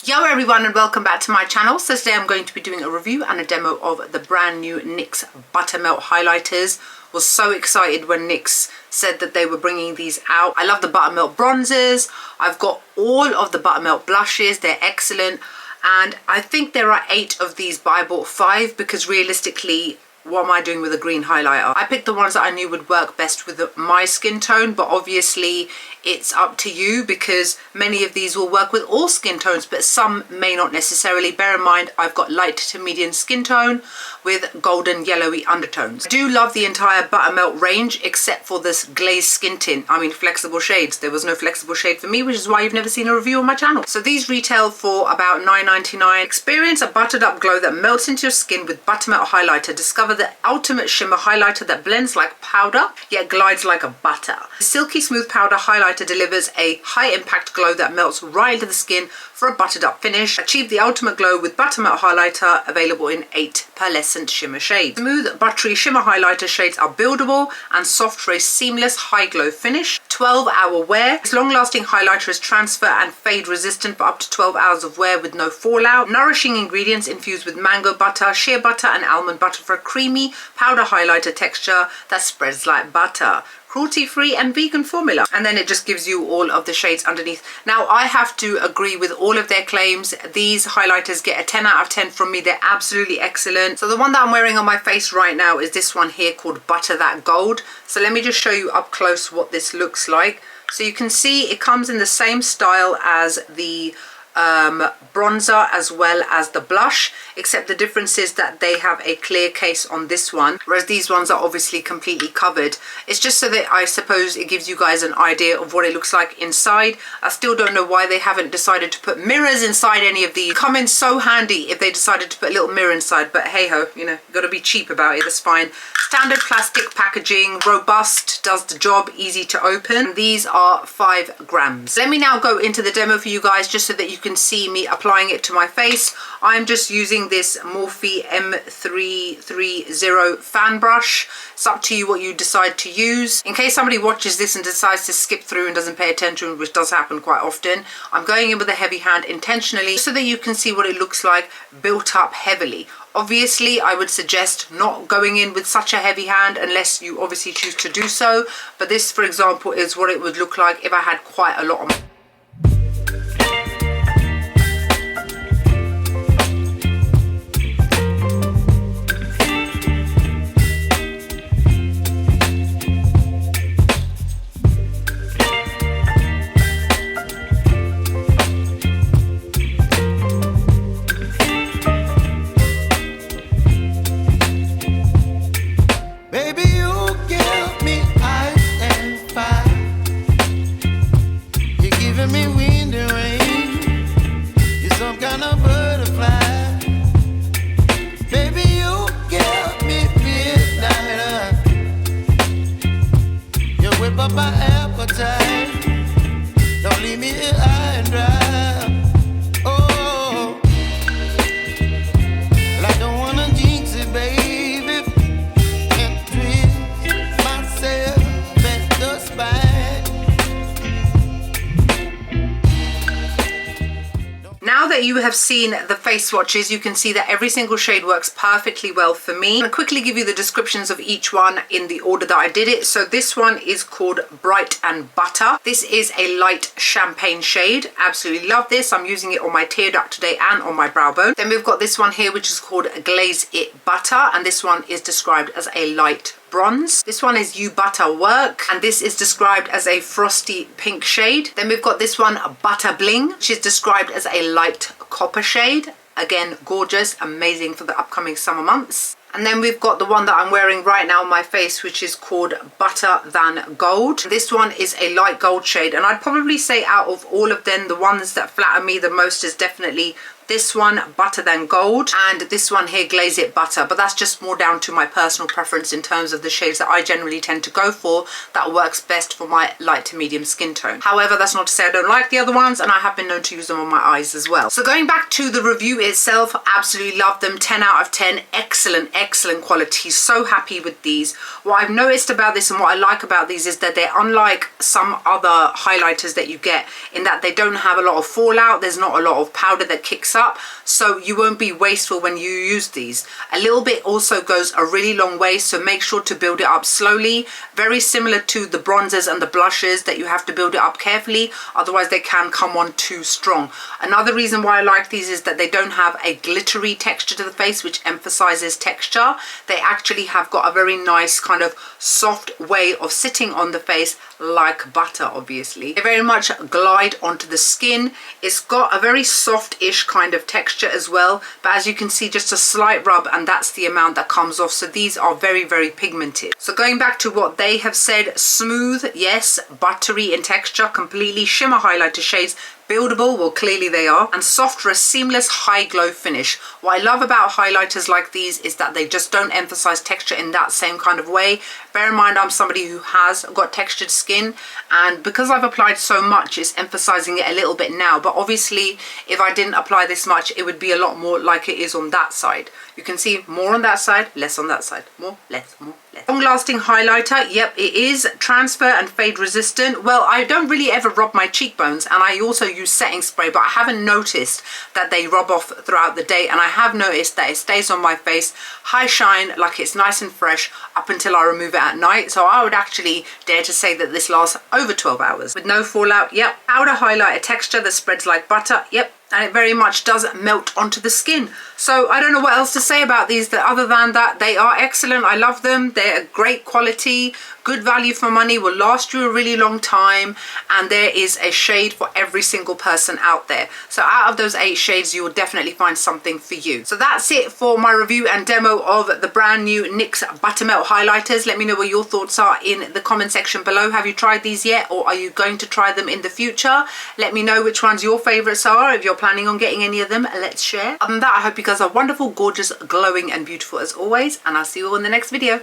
Yo everyone, and welcome back to my channel. So today I'm going to be doing a review and a demo of the brand new NYX Buttermelt highlighters. Was so excited when NYX said that they were bringing these out. I love the Buttermelt bronzers. I've got all of the Buttermelt blushes. They're excellent. And I think there are 8 of these, but I bought 5 because realistically, what am I doing with a green highlighter? I picked the ones that I knew would work best with my skin tone, but obviously it's up to you because many of these will work with all skin tones, but some may not necessarily. Bear in mind, I've got light to medium skin tone with golden yellowy undertones. I do love the entire Buttermelt range except for this glazed skin tint. I mean, flexible shades. There was no flexible shade for me, which is why you've never seen a review on my channel. So these retail for about $9.99. Experience a buttered up glow that melts into your skin with Buttermelt highlighter. Discover the ultimate shimmer highlighter that blends like powder yet glides like a butter. The silky smooth powder highlighter delivers a high impact glow that melts right into the skin for a buttered up finish. Achieve the ultimate glow with Buttermelt highlighter, available in 8 pearlescent shimmer shades. Smooth buttery shimmer highlighter shades are buildable and soft for a seamless high glow finish. 12-hour wear. This long-lasting highlighter is transfer and fade resistant for up to 12 hours of wear with no fallout. Nourishing ingredients infused with mango butter, shea butter and almond butter for a creamy powder highlighter texture that spreads like butter. Cruelty-free and vegan formula. And then it just gives you all of the shades underneath. Now, I have to agree with all of their claims. These highlighters get a 10 out of 10 from me. They're absolutely excellent. So the one that I'm wearing on my face right now is this one here called Butta That Gold. So let me just show you up close what this looks like. So you can see it comes in the same style as the bronzer as well as the blush, except the difference is that they have a clear case on this one, whereas these ones are obviously completely covered. It's just so that I suppose it gives you guys an idea of what it looks like inside. I still don't know why they haven't decided to put mirrors inside any of these. Come in so handy if they decided to put a little mirror inside, but hey ho, you know, you gotta be cheap about it, that's fine. Standard plastic packaging, robust, does the job, easy to open. These are 5 grams. Let me now go into the demo for you guys just so that you can see me applying it to my face. I'm just using this Morphe M330 fan brush. It's up to you what you decide to use. In case somebody watches this and decides to skip through and doesn't pay attention, which does happen quite often, I'm going in with a heavy hand intentionally so that you can see what it looks like built up heavily. Obviously, I would suggest not going in with such a heavy hand unless you obviously choose to do so. But this, for example, is what it would look like if I had quite a lot on. Now that you have seen the face swatches, you can see that every single shade works perfectly well for me. I'll quickly give you the descriptions of each one in the order that I did it. So this one is called Bright and Butter. This is a light champagne shade. Absolutely love this. I'm using it on my tear duct today and on my brow bone. Then we've got this one here, which is called Glaze It Butta, and this one is described as a light bronze. This one is Butta Werk, and this is described as a frosty pink shade. Then we've got this one, Butta Bling, which is described as a light copper shade. Again, gorgeous, amazing for the upcoming summer months. And then we've got the one that I'm wearing right now on my face, which is called Butter Than Gold. This one is a light gold shade, and I'd probably say out of all of them, the ones that flatter me the most is definitely this one, Butter Than Gold, and this one here, Glaze It Butta, but that's just more down to my personal preference in terms of the shades that I generally tend to go for that works best for my light to medium skin tone. However, that's not to say I don't like the other ones, and I have been known to use them on my eyes as well. So going back to the review itself, absolutely love them. 10 out of 10, excellent excellent quality. So happy with these. What I've noticed about this and what I like about these is that they're unlike some other highlighters that you get in that they don't have a lot of fallout. There's not a lot of powder that kicks up, so you won't be wasteful when you use these. A little bit also goes a really long way, so make sure to build it up slowly. Very similar to the bronzers and the blushes that you have to build it up carefully, otherwise they can come on too strong. Another reason why I like these is that they don't have a glittery texture to the face, which emphasizes texture. They actually have got a very nice kind of soft way of sitting on the face, like butter, obviously. They very much glide onto the skin. It's got a very soft-ish kind of texture as well, but as you can see, just a slight rub and that's the amount that comes off. So these are very, very pigmented. So going back to what they have said, smooth, yes, buttery in texture, completely shimmer highlighter shades, buildable, well clearly they are, and soft for a seamless high glow finish. What I love about highlighters like these is that they just don't emphasize texture in that same kind of way. Bear in mind, I'm somebody who has got textured skin, and because I've applied so much, it's emphasizing it a little bit now, but obviously if I didn't apply this much, it would be a lot more like it is on that side. You can see more on that side, less on that side, more, less, more, less. Long lasting highlighter, yep, it is transfer and fade resistant. Well, I don't really ever rub my cheekbones, and I also use setting spray, but I haven't noticed that they rub off throughout the day, and I have noticed that it stays on my face high shine, like it's nice and fresh up until I remove it at night. So I would actually dare to say that this lasts over 12 hours with no fallout. Yep. Powder highlighter texture that spreads like butter. Yep. And it very much does melt onto the skin. So I don't know what else to say about these other than that they are excellent. I love them. They're great quality, good value for money, will last you a really long time, and there is a shade for every single person out there. So out of those 8 shades, you will definitely find something for you. So that's it for my review and demo of the brand new NYX Buttermelt highlighters. Let me know what your thoughts are in the comment section below. Have you tried these yet, or are you going to try them in the future? Let me know which ones your favorites are. If you're planning on getting any of them, let's share. Other than that, I hope you guys are wonderful, gorgeous, glowing and beautiful as always, and I'll see you all in the next video.